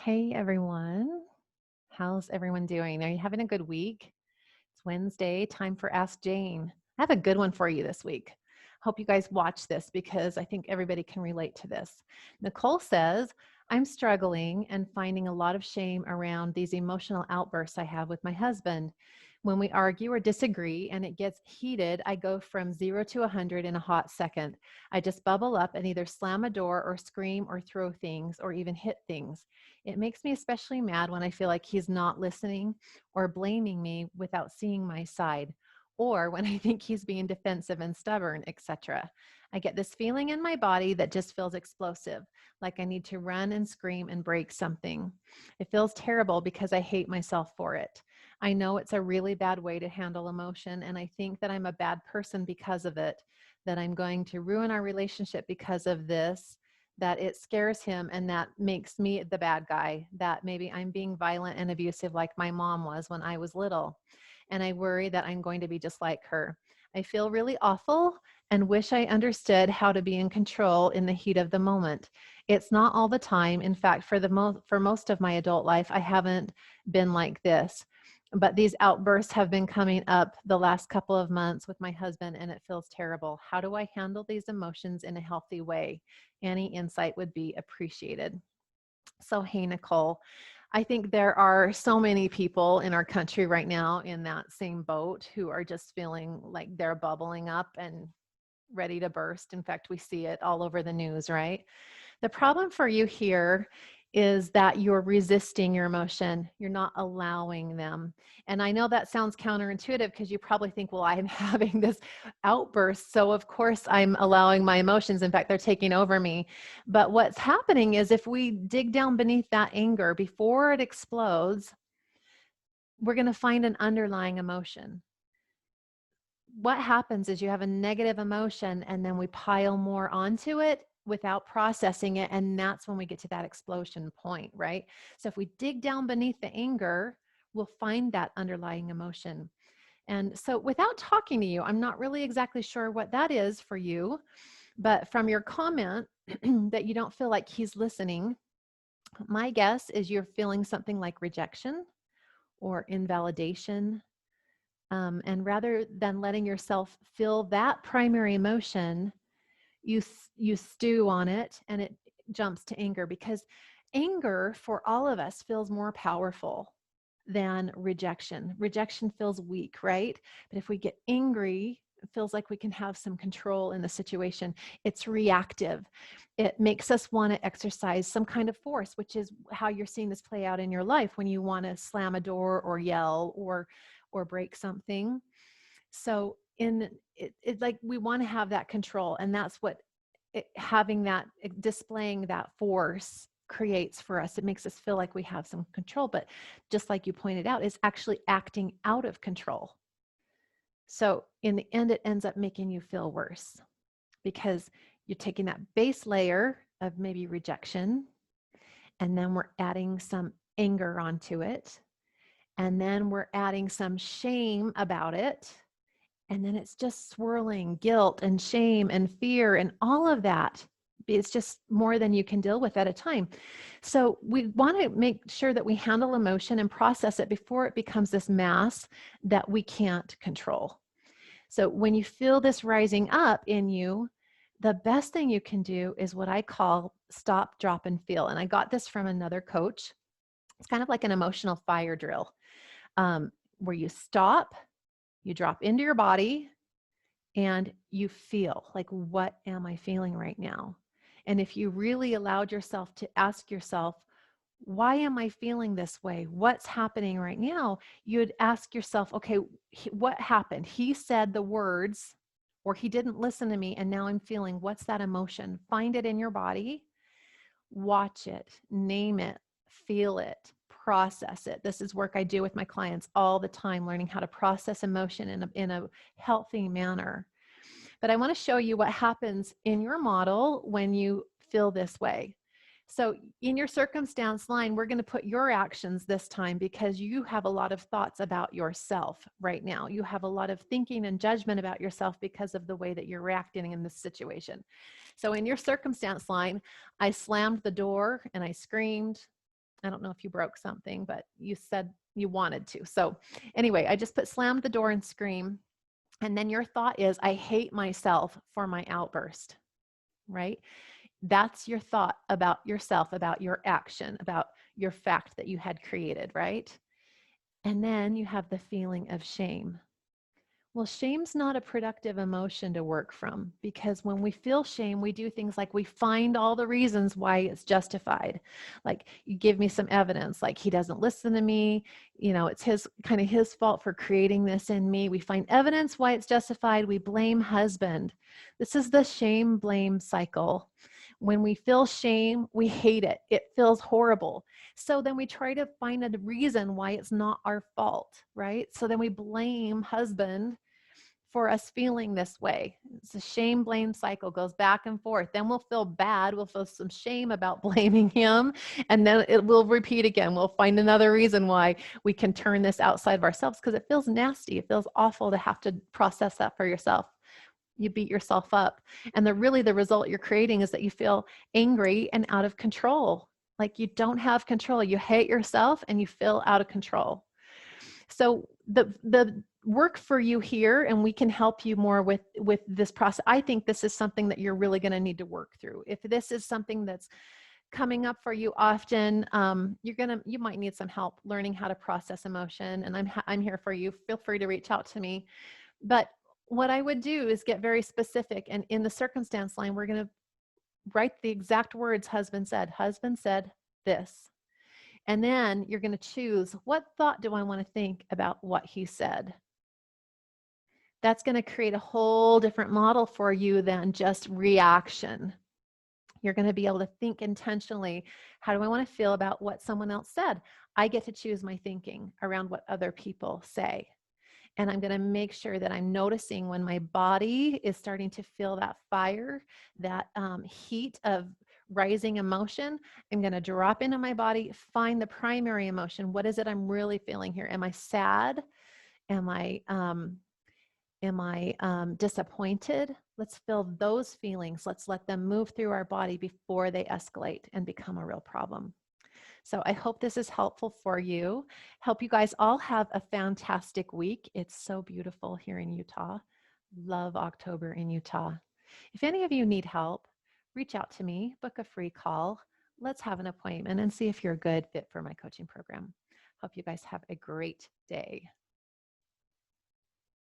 Hey everyone. How's everyone doing? Are you having a good week? It's Wednesday, time for Ask Jane. I have a good one for you this week. Hope you guys watch this because I think everybody can relate to this. Nicole says, I'm struggling and finding a lot of shame around these emotional outbursts I have with my husband. When we argue or disagree and it gets heated, I go from 0 to 100 in a hot second. I just bubble up and either slam a door or scream or throw things or even hit things. It makes me especially mad when I feel like he's not listening or blaming me without seeing my side, or when I think he's being defensive and stubborn, etc. I get this feeling in my body that just feels explosive, like I need to run and scream and break something. It feels terrible because I hate myself for it. I know it's a really bad way to handle emotion, and I think that I'm a bad person because of it, that I'm going to ruin our relationship because of this, that it scares him and that makes me the bad guy, that maybe I'm being violent and abusive like my mom was when I was little. And I worry that I'm going to be just like her. I feel really awful and wish I understood how to be in control in the heat of the moment. It's not all the time. In fact, for most of my adult life, I haven't been like this. But these outbursts have been coming up the last couple of months with my husband, and it feels terrible. How do I handle these emotions in a healthy way? Any insight would be appreciated. So, hey, Nicole, I think there are so many people in our country right now in that same boat who are just feeling like they're bubbling up and ready to burst. In fact, we see it all over the news, right? The problem for you here is that you're resisting your emotion. You're not allowing them. And I know that sounds counterintuitive because you probably think, well, I'm having this outburst. So, of course, I'm allowing my emotions. In fact, they're taking over me. But what's happening is if we dig down beneath that anger before it explodes, we're going to find an underlying emotion. What happens is you have a negative emotion and then we pile more onto it without processing it, and that's when we get to that explosion point, right? So if we dig down beneath the anger, we'll find that underlying emotion. And so without talking to you, I'm not really exactly sure what that is for you, but from your comment that you don't feel like he's listening, my guess is you're feeling something like rejection or invalidation, and rather than letting yourself feel that primary emotion, you stew on it and it jumps to anger, because anger for all of us feels more powerful than rejection. Rejection feels weak, right? But if we get angry, it feels like we can have some control in the situation. It's reactive. It makes us want to exercise some kind of force, which is how you're seeing this play out in your life when you want to slam a door or yell or break something. So it like we want to have that control, and that's what having that, displaying that force creates for us. It makes us feel like we have some control, but just like you pointed out, it's actually acting out of control. So in the end, it ends up making you feel worse because you're taking that base layer of maybe rejection, and then we're adding some anger onto it, and then we're adding some shame about it. And then it's just swirling guilt and shame and fear and all of that. It's just more than you can deal with at a time. So we want to make sure that we handle emotion and process it before it becomes this mass that we can't control. So when you feel this rising up in you, the best thing you can do is what I call stop, drop, and feel. And I got this from another coach. It's kind of like an emotional fire drill, where you stop, you drop into your body, and you feel like, what am I feeling right now? And if you really allowed yourself to ask yourself, why am I feeling this way? What's happening right now? You'd ask yourself, okay, what happened? He said the words, or he didn't listen to me, and now I'm feeling, what's that emotion? Find it in your body, watch it, name it, feel it, process it. This is work I do with my clients all the time, learning how to process emotion in a healthy manner. But I want to show you what happens in your model when you feel this way. So in your circumstance line, we're going to put your actions this time because you have a lot of thoughts about yourself right now. You have a lot of thinking and judgment about yourself because of the way that you're reacting in this situation. So in your circumstance line, I slammed the door and I screamed I don't know if you broke something, but you said you wanted to. So anyway, I just put slammed the door and scream. And then your thought is, I hate myself for my outburst, right? That's your thought about yourself, about your action, about your fact that you had created, right? And then you have the feeling of shame. Well, shame's not a productive emotion to work from, because when we feel shame, we do things like we find all the reasons why it's justified. Like, you give me some evidence, like he doesn't listen to me, it's his fault for creating this in me. We find evidence why it's justified. We blame husband. This is the shame blame cycle. When we feel shame, we hate it. It feels horrible. So then we try to find a reason why it's not our fault, right? So then we blame husband for us feeling this way. It's a shame blame cycle, goes back and forth. Then we'll feel bad. We'll feel some shame about blaming him. And then it will repeat again. We'll find another reason why we can turn this outside of ourselves, because it feels nasty. It feels awful to have to process that for yourself. You beat yourself up. And the result you're creating is that you feel angry and out of control. Like you don't have control. You hate yourself and you feel out of control. So the work for you here, and we can help you more with this process. I think this is something that you're really going to need to work through. If this is something that's coming up for you often, you might need some help learning how to process emotion, and I'm here for you. Feel free to reach out to me. But what I would do is get very specific, and in the circumstance line, we're going to write the exact words husband said. Husband said this. And then you're going to choose, what thought do I want to think about what he said? That's going to create a whole different model for you than just reaction. You're going to be able to think intentionally, how do I want to feel about what someone else said? I get to choose my thinking around what other people say. And I'm going to make sure that I'm noticing when my body is starting to feel that fire, that heat of rising emotion. I'm going to drop into my body, find the primary emotion. What is it I'm really feeling here? Am I sad? Am I disappointed? Let's feel those feelings. Let's let them move through our body before they escalate and become a real problem. So I hope this is helpful for you. Hope you guys all have a fantastic week. It's so beautiful here in Utah. Love October in Utah. If any of you need help, reach out to me, book a free call. Let's have an appointment and see if you're a good fit for my coaching program. Hope you guys have a great day.